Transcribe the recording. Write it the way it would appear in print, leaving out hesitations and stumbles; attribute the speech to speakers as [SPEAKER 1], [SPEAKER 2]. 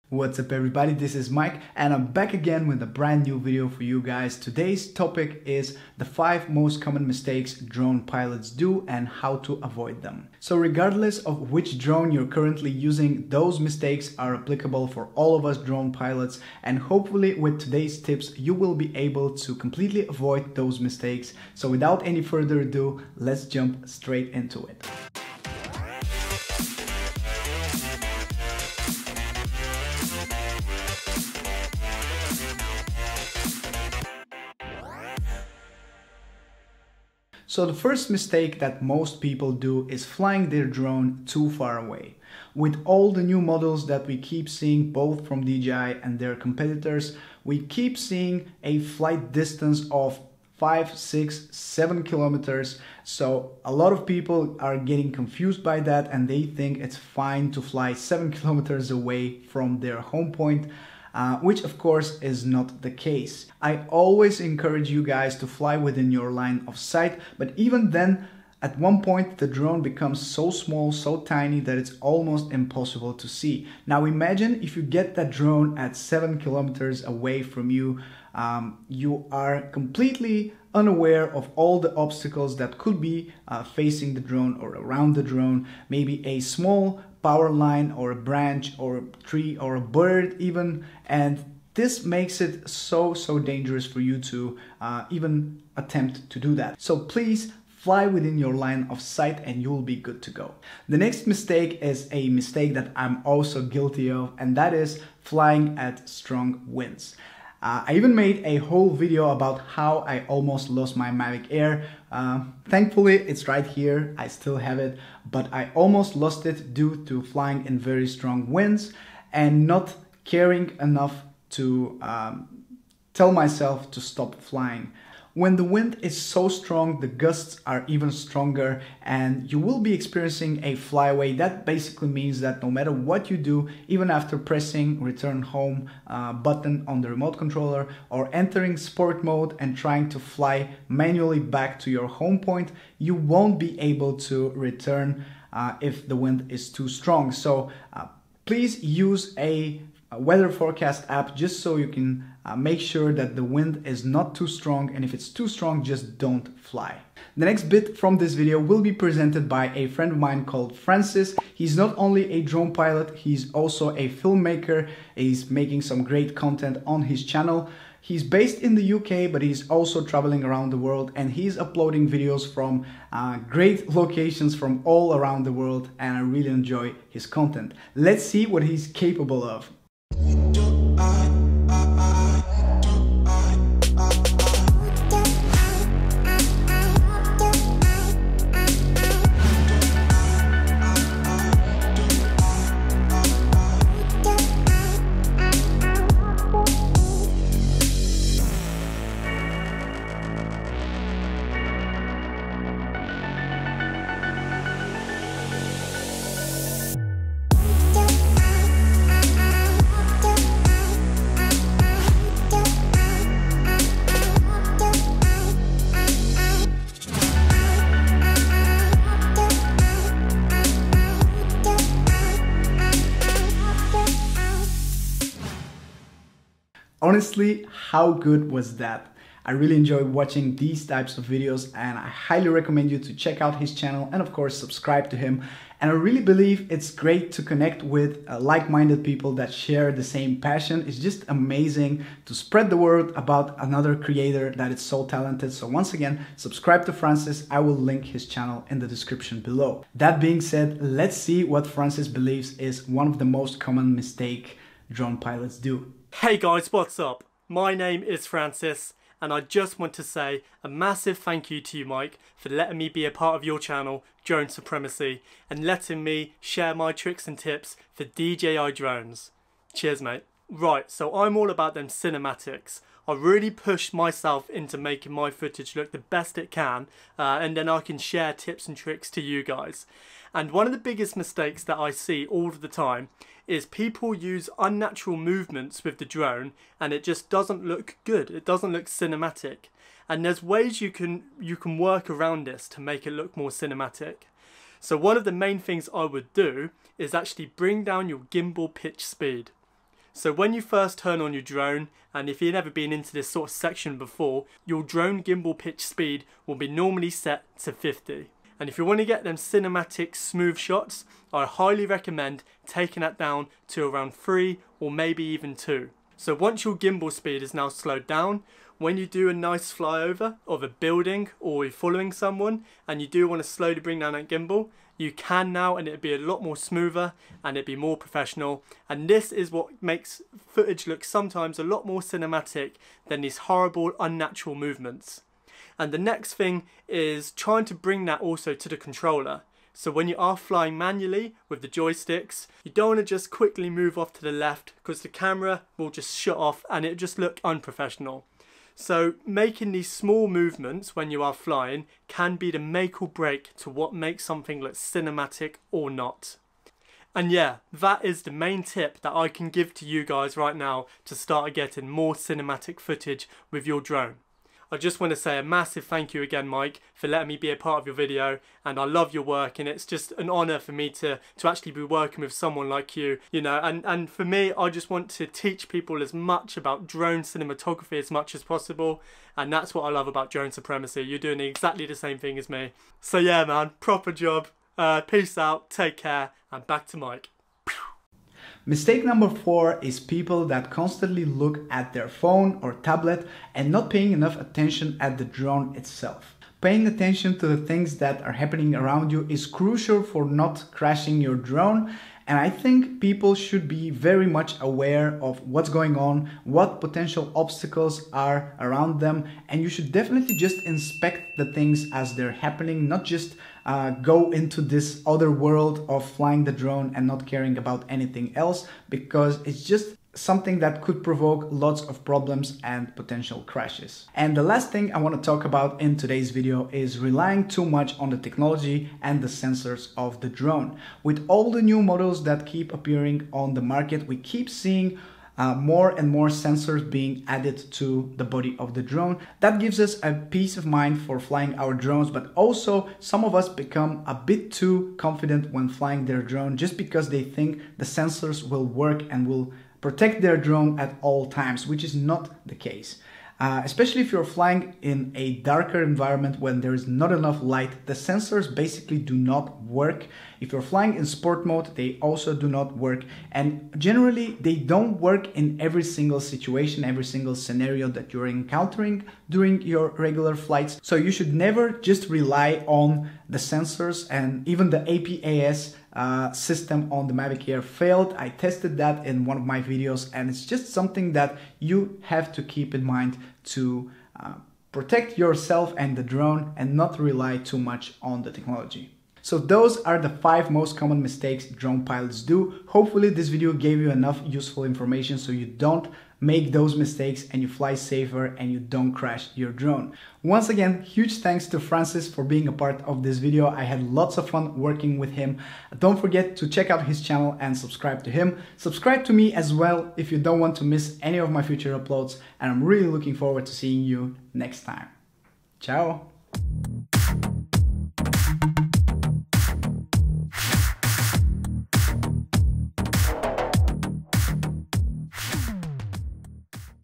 [SPEAKER 1] What's up everybody, this is Mike and I'm back again with a brand new video for you guys. Today's topic is the 5 most common mistakes drone pilots do and how to avoid them. So regardless of which drone you're currently using, those mistakes are applicable for all of us drone pilots, and hopefully with today's tips you will be able to completely avoid those mistakes. So without any further ado, let's jump straight into it. So the first mistake that most people do is flying their drone too far away. With all the new models that we keep seeing both from DJI and their competitors, we keep seeing a flight distance of 5, 6, 7 kilometers. So a lot of people are getting confused by that and they think it's fine to fly 7 kilometers away from their home point. Which of course is not the case. I always encourage you guys to fly within your line of sight, but even then, at one point the drone becomes so small, so tiny that it's almost impossible to see. Now imagine if you get that drone at 7 kilometers away from you, you are completely unaware of all the obstacles that could be facing the drone or around the drone, maybe a small power line or a branch or a tree or a bird even, and this makes it so dangerous for you to even attempt to do that. So please fly within your line of sight and you'll be good to go. The next mistake is a mistake that I'm also guilty of, and that is flying at strong winds. I even made a whole video about how I almost lost my Mavic Air. Thankfully, it's right here. I still have it, but I almost lost it due to flying in very strong winds and not caring enough to tell myself to stop flying. When the wind is so strong, the gusts are even stronger and you will be experiencing a flyaway. That basically means that no matter what you do, even after pressing return home button on the remote controller or entering sport mode and trying to fly manually back to your home point, you won't be able to return if the wind is too strong. So please use a weather forecast app just so you can make sure that the wind is not too strong, and if it's too strong, just don't fly. The next bit from this video will be presented by a friend of mine called Francis. He's not only a drone pilot, he's also a filmmaker. He's making some great content on his channel. He's based in the UK, but he's also traveling around the world and he's uploading videos from great locations from all around the world, and I really enjoy his content. Let's see what he's capable of. Honestly, how good was that? I really enjoy watching these types of videos and I highly recommend you to check out his channel and of course subscribe to him. And I really believe it's great to connect with like-minded people that share the same passion. It's just amazing to spread the word about another creator that is so talented. So once again, subscribe to Francis. I will link his channel in the description below. That being said, let's see what Francis believes is one of the most common mistakes drone pilots do.
[SPEAKER 2] Hey guys, what's up? My name is Francis and I just want to say a massive thank you to you, Mike, for letting me be a part of your channel, Drone Supremacy, and letting me share my tricks and tips for DJI drones. Cheers, mate. Right, so I'm all about them cinematics. I really pushed myself into making my footage look the best it can, and then I can share tips and tricks to you guys. And one of the biggest mistakes that I see all of the time is people use unnatural movements with the drone and it just doesn't look good. It doesn't look cinematic. And there's ways you can work around this to make it look more cinematic. So one of the main things I would do is actually bring down your gimbal pitch speed. So when you first turn on your drone, and if you've never been into this sort of section before, your drone gimbal pitch speed will be normally set to 50. And if you want to get them cinematic smooth shots, I highly recommend taking that down to around 3 or maybe even 2. So once your gimbal speed is now slowed down, when you do a nice flyover of a building or you're following someone and you do want to slowly bring down that gimbal, you can now, and it'll be a lot more smoother and it'll be more professional. And this is what makes footage look sometimes a lot more cinematic than these horrible unnatural movements. And the next thing is trying to bring that also to the controller. So when you are flying manually with the joysticks, you don't want to just quickly move off to the left because the camera will just shut off and it'll just look unprofessional. So making these small movements when you are flying can be the make or break to what makes something look cinematic or not. And yeah, that is the main tip that I can give to you guys right now to start getting more cinematic footage with your drone. I just want to say a massive thank you again, Mike, for letting me be a part of your video, and I love your work, and it's just an honour for me to actually be working with someone like you, you know, and for me, I just want to teach people as much about drone cinematography as much as possible, and that's what I love about Drone Supremacy. You're doing exactly the same thing as me. So yeah, man, proper job. Peace out, take care, and back to Mike.
[SPEAKER 1] Mistake number 4 is people that constantly look at their phone or tablet and not paying enough attention at the drone itself. Paying attention to the things that are happening around you is crucial for not crashing your drone, and I think people should be very much aware of what's going on, what potential obstacles are around them, and you should definitely just inspect the things as they're happening, not just go into this other world of flying the drone and not caring about anything else, because it's just something that could provoke lots of problems and potential crashes. And the last thing I want to talk about in today's video is relying too much on the technology and the sensors of the drone. With all the new models that keep appearing on the market, we keep seeing more and more sensors being added to the body of the drone. That gives us a peace of mind for flying our drones, but also some of us become a bit too confident when flying their drone just because they think the sensors will work and will protect their drone at all times, which is not the case. Especially if you're flying in a darker environment when there is not enough light, the sensors basically do not work. If you're flying in sport mode, they also do not work. And generally, they don't work in every single situation, every single scenario that you're encountering during your regular flights. So you should never just rely on the sensors, and even the APAS system on the Mavic Air failed. I tested that in one of my videos, and it's just something that you have to keep in mind to protect yourself and the drone and not rely too much on the technology. So those are the 5 most common mistakes drone pilots do. Hopefully this video gave you enough useful information so you don't make those mistakes and you fly safer and you don't crash your drone. Once again, huge thanks to Francis for being a part of this video. I had lots of fun working with him. Don't forget to check out his channel and subscribe to him. Subscribe to me as well if you don't want to miss any of my future uploads, and I'm really looking forward to seeing you next time. Ciao!